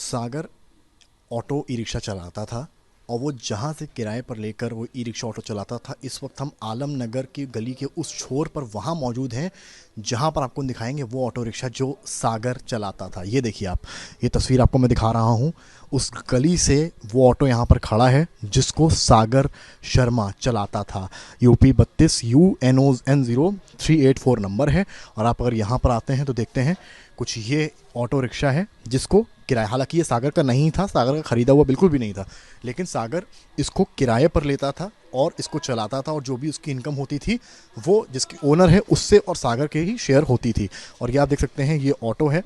सागर auto e rickshaw चलाता था और वो जहाँ से किराए पर लेकर वो ई रिक्शा ऑटो चलाता था। इस वक्त हम आलम नगर की गली के उस छोर पर वहाँ मौजूद हैं जहाँ पर आपको दिखाएंगे वो ऑटो रिक्शा जो सागर चलाता था। ये देखिए आप, ये तस्वीर आपको मैं दिखा रहा हूँ। उस गली से वो ऑटो यहाँ पर खड़ा है जिसको सागर शर्मा चलाता था। UP 32 UNON0384 नंबर है। और आप अगर यहाँ पर आते हैं तो देखते हैं कुछ ये ऑटो रिक्शा है जिसको किराया, हालांकि ये सागर का नहीं था, सागर का ख़रीदा हुआ बिल्कुल भी नहीं था, लेकिन सागर इसको किराए पर लेता था और इसको चलाता था। और जो भी उसकी इनकम होती थी वो जिसकी ओनर है उससे और सागर के ही शेयर होती थी। और ये आप देख सकते हैं ये ऑटो है,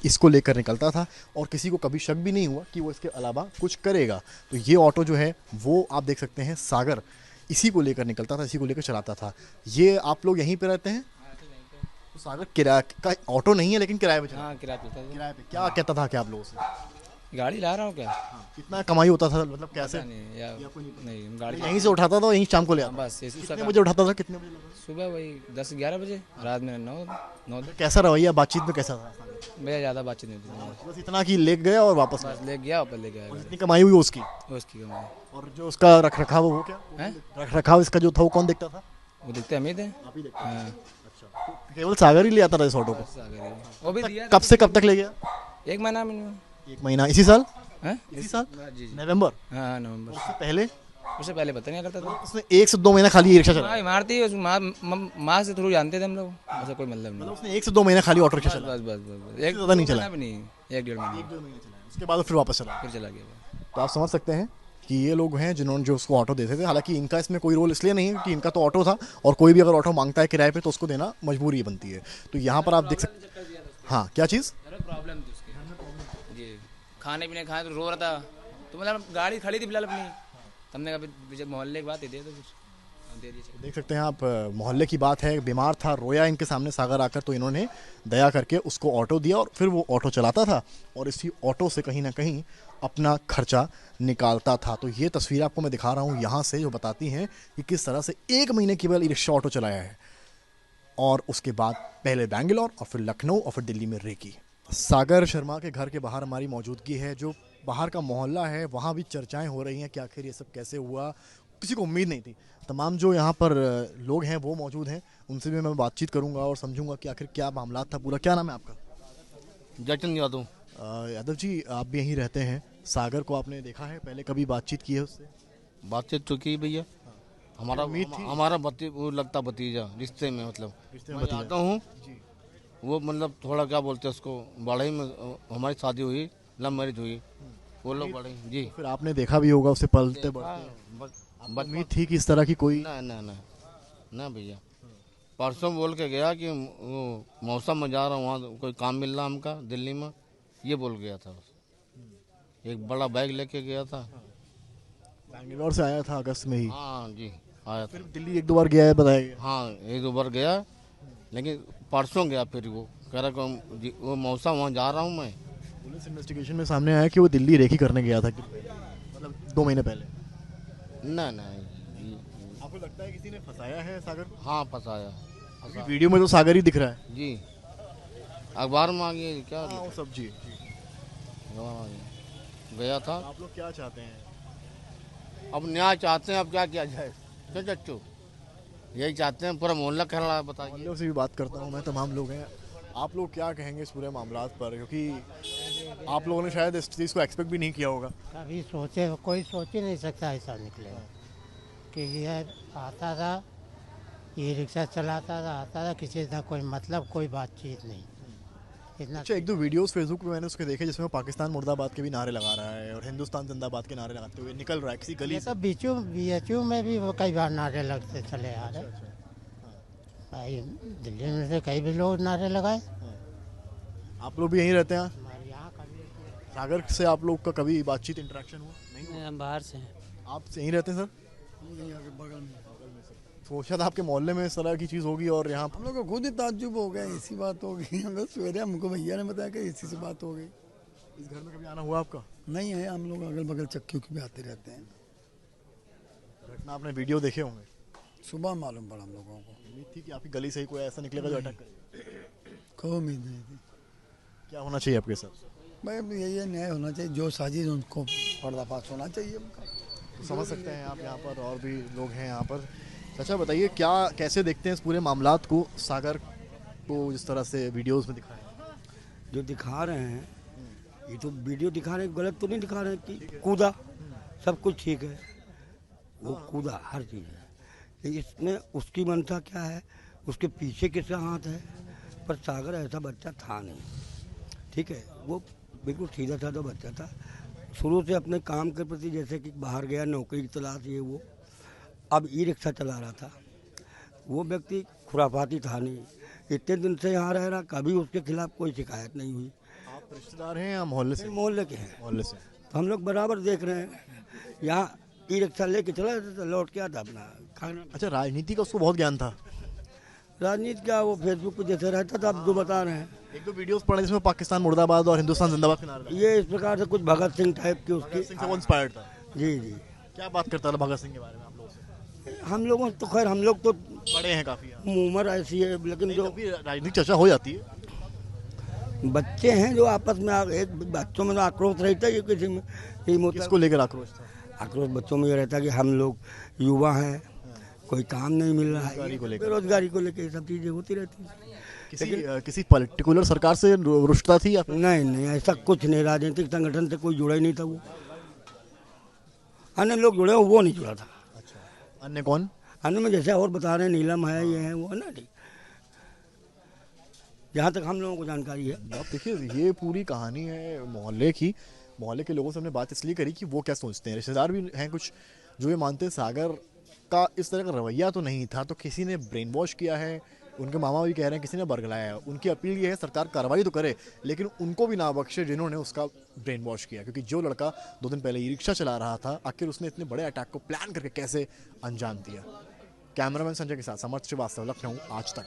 इसको लेकर निकलता था और किसी को कभी शक भी नहीं हुआ कि वो इसके अलावा कुछ करेगा। तो ये ऑटो जो है वो आप देख सकते हैं सागर इसी को लेकर निकलता था, इसी को लेकर चलाता था। ये आप लोग यहीं पे रहते हैं? तो सागर किराए का ऑटो नहीं है लेकिन किराए पे चला? हाँ, किराए पे था। किराए पे क्या कहता था क्या आप लोगों से? गाड़ी ला रहा हूँ क्या? कितना कमाई होता था, मतलब कैसे? पता नहीं या नहीं गाड़ी यहीं से उठाता था, यहीं शाम को ले आता? बस कितने बजे उठाता था, कितने बजे लाता सुबह वही 10-11 बजे, रात में 9 था? कैसा रवैया बातचीत में कैसा था? भैया ज़्यादा बातचीत नहीं थी। बस इतना कि ले गया और वापस बस ले गया ऊपर ले गया इतनी कमाई हुई उसकी? उसकी कमाई और जो उसका रख रखाव वो क्या है, रख रखाव इसका जो था वो कौन देखता था? वो दिखते हम ही थे। आप ही देखते? हाँ, अच्छा, तो केवल सागर ही ले आता था इस ऑटो को? बस आ गए। वो भी दिया कब से कब तक ले गया? 1 महीना मिनिमम। 1 महीना? इसी साल? है इसी साल जी जी। नवंबर? हाँ, नवंबर। उससे पहले? उससे पहले पता नहीं क्या करता था। उसने 1 से 2 महीना खाली ये रिक्शा चलाया? हाँ, मारती है माँ से थ्रू जानते थे हम लोग, ऐसा कोई मतलब नहीं। उसने 1 से 2 महीना खाली ऑटो रिक्शा चलाया? बस बस बस इससे ज़्यादा नहीं चला? भी नहीं, 1-1.5 महीने 1-2 महीने चलाया, उसके बाद फिर वापस चला? फिर चला गया। तो आप समझ सकते हैं कि ये लोग हैं जिन्होंने जो उसको ऑटो देते थे। हालांकि इनका इसमें कोई रोल इसलिए नहीं है कि इनका तो ऑटो था और कोई भी अगर ऑटो मांगता है किराए पे तो उसको देना मजबूरी बनती है। तो यहाँ पर आप देख सकते, हाँ क्या चीज़? प्रॉब्लम थी उसकी जी, खाने पीने खाए तो रो रहा था, तो मतलब गाड़ी खड़ी थी फिलहाल अपनी, हमने कहा जब मोहल्ले की बात दे तो कुछ दे दीजिए। देख सकते हैं आप, मोहल्ले की बात है, बीमार था, रोया इनके सामने सागर आकर, तो इन्होंने दया करके उसको ऑटो दिया और फिर वो ऑटो चलाता था और इसी ऑटो से कहीं ना कहीं अपना खर्चा निकालता था। तो ये तस्वीर आपको मैं दिखा रहा हूँ यहाँ से, जो बताती हैं कि किस तरह से 1 महीने केवल ई रिक्शा ऑटो चलाया है और उसके बाद पहले बेंगलोर और फिर लखनऊ और फिर दिल्ली में रेकी। सागर शर्मा के घर के बाहर हमारी मौजूदगी है। जो बाहर का मोहल्ला है वहाँ भी चर्चाएं हो रही हैं कि आखिर ये सब कैसे हुआ, किसी को उम्मीद नहीं थी। तमाम जो यहाँ पर लोग हैं वो मौजूद हैं, उनसे भी मैं बातचीत करूँगा और समझूंगा कि आखिर क्या मामला था पूरा। क्या नाम है आपका? जयचंद यादव। यादव जी, आप भी यहीं रहते हैं, सागर को आपने देखा है पहले, कभी बातचीत की है उससे? बातचीत तो की भैया, हमारा उम्मीद थी? हमारा वो लगता भतीजा रिश्ते में, मतलब रिश्ते में मैं भतीजा? आता हूँ। वो मतलब थोड़ा क्या बोलते हैं उसको, बड़े में हमारी शादी हुई, लव मैरिज हुई, वो लोग बड़े जी। फिर आपने देखा भी होगा उसे पलते बढ़ते, उम्मीद थी कि इस तरह की कोई? ना ना ना ना भैया, परसों बोल के गया कि वो मौसम में जा रहा हूँ, वहाँ कोई काम मिल रहा हमका दिल्ली में, ये बोल गया था। एक बड़ा बैग लेके गया था। बैंगलोर से आया था अगस्त में ही? हाँ जी, आया था। फिर दिल्ली 1-2 बार गया है बताया गया? हाँ, 1-2 बार गया, लेकिन परसों गया फिर वो कह रहा कि वो मौसम वहाँ जा रहा हूँ मैं। पुलिस इन्वेस्टिगेशन में सामने आया कि वो दिल्ली रेकी करने गया था, मतलब 2 महीने पहले। ना ना, आपको लगता है किसी ने फंसाया है सागर को? हाँ फंसाया। क्योंकि वीडियो में तो सागर ही दिख रहा है। जी, अखबार में आ गया क्या, हाँ वो सब जी। अखबार में आ गया, गया था। आप लोग क्या चाहते हैं? अब न्याय चाहते हैं, अब क्या किया जाए, क्या चच्चू, यही चाहते हैं। पूरा मोहल्ला कह रहा है, बताइए। मोहल्लों से भी बात करता हूँ मैं, तमाम लोग हैं। आप लोग क्या कहेंगे इस पूरे मामला पर, क्योंकि आप लोगों ने शायद इस चीज़ को एक्सपेक्ट भी नहीं किया होगा? कभी सोचे, कोई सोच ही नहीं सकता ऐसा निकलेगा कि ये आता था, ये रिक्शा चलाता था, आता था, किसी का कोई मतलब, कोई बातचीत नहीं, इतना। अच्छा, 1-2 वीडियोस फेसबुक पे मैंने उसके देखे जिसमें वो पाकिस्तान मुर्दाबाद के भी नारे लगा रहा है और हिंदुस्तान जिंदाबाद के नारे लगाते हुए निकल रहा है किसी गली ये से। तो BHU में भी वो कई बार नारे लगते चले आ रहे। भाई दिल्ली में से कई भी लोग नारे लगाए। आप लोग भी यहीं रहते हैं? हमारे यहाँ कभी सागर से आप लोग का कभी बातचीत इंटरेक्शन हुआ? नहीं हुआ? हम बाहर से हैं। आप यहीं रहते हैं सर? बगल में सोचा था आपके मोहल्ले में इस तरह की चीज़ होगी और यहाँ हम लोग को खुद ही ताज्जुब हो गया, ऐसी बात हो गई। हम लोग सवेरे हमको भैया ने बताया कि इसी से बात हो गई। इस घर में कभी आना हुआ आपका? नहीं है, हम लोग अगल बगल चक्कियों की भी आते रहते हैं। घटना आपने वीडियो देखे होंगे? सुबह मालूम पड़ा हम लोगों को। उम्मीद थी कि आपकी गली से ही कोई ऐसा निकलेगा जो अटैक करेगा? कोई उम्मीद नहीं थी। क्या होना चाहिए आपके साथ? भाई अब ये न्याय होना चाहिए, जो साजिश उनको पर्दाफाश होना चाहिए उनका। तो समझ सकते हैं आप यहाँ पर और भी लोग हैं यहाँ पर। अच्छा बताइए क्या कैसे देखते हैं इस पूरे मामलात को, सागर को जिस तरह से वीडियोस में दिखाया है? जो दिखा रहे हैं ये तो वीडियो दिखा रहे हैं, गलत तो नहीं दिखा रहे हैं कि कूदा, सब कुछ ठीक है, वो कूदा हर चीज़ है, लेकिन इसमें उसकी मनसा क्या है, उसके पीछे किसका हाथ है। पर सागर ऐसा बच्चा था नहीं, ठीक है, वो बिल्कुल सीधा साधा बच्चा था, शुरू से अपने काम के प्रति, जैसे कि बाहर गया नौकरी की तलाश, ये वो अब ई रिक्शा चला रहा था। वो व्यक्ति खुराफाती था नहीं, इतने दिन से यहाँ रह रहा, कभी उसके खिलाफ कोई शिकायत नहीं हुई। आप रिश्तेदार हैं या मोहल्ले से? मोहल्ले के हैं, मोहल्ले से। तो हम लोग बराबर देख रहे हैं, यहाँ ई रिक्शा लेके चला जाता था, लौट के आता अपना खाना। अच्छा राजनीति का उसको बहुत ज्ञान था? राजनीति क्या, वो फेसबुक पे जैसे रहता था, आप जो बता रहे हैं, एक दो वीडियोस पढ़े जिसमें पाकिस्तान मुर्दाबाद और हिंदुस्तान जिंदाबाद के नारे लगे। ये इस प्रकार से कुछ भगत सिंह टाइप की भगत सिंह से उसकी। वो इंस्पायर्ड था? जी जी, क्या बात करता था भगत सिंह के बारे में आप लोगों से? हम लोगों तो खैर हम लोग तो बड़े हैं काफी यहाँ। उम्र ऐसी है, लेकिन जो अभी राजनीतिक चर्चा हो जाती है। बच्चे हैं जो आपस में एक बच्चों में तो आक्रोश रहता है, ये किसी में यही होता है। किसको लेकर आक्रोश था? आक्रोश बच्चों में ये रहता है कि हम लोग युवा हैं, कोई काम नहीं मिल रहा बेरोजगारी को है, लेकर। बेरोजगारी को लेकर ये सब चीज़ें होती रहती हैं। किसी पर्टिकुलर सरकार से रुष्टता थी या फिर? नहीं नहीं, ऐसा कुछ नहीं, राजनीतिक संगठन से कोई जुड़ा ही नहीं था वो, अन्य लोग जुड़े हो, वो नहीं जुड़ा था। अन्य कौन? अन्य में जैसे और बता रहे हैं, नीलम है, ये है, वो है ना, ठीक, जहाँ तक हम लोगों को जानकारी है। आप देखिए ये पूरी कहानी है मोहल्ले की। मोहल्ले के लोगों से हमने बात इसलिए करी कि वो क्या सोचते हैं। रिश्तेदार भी हैं कुछ जो ये मानते हैं सागर का इस तरह का रवैया तो नहीं था, तो किसी ने ब्रेन वॉश किया है। उनके मामा भी कह रहे हैं किसी ने बरगलाया है। उनकी अपील ये है सरकार कार्रवाई तो करे लेकिन उनको भी ना बख्शे जिन्होंने उसका ब्रेन वॉश किया, क्योंकि जो लड़का 2 दिन पहले ई रिक्शा चला रहा था आखिर उसने इतने बड़े अटैक को प्लान करके कैसे अंजाम दिया। कैमरामैन संजय के साथ समर्थ श्रीवास्तव, लखनऊ, आज तक।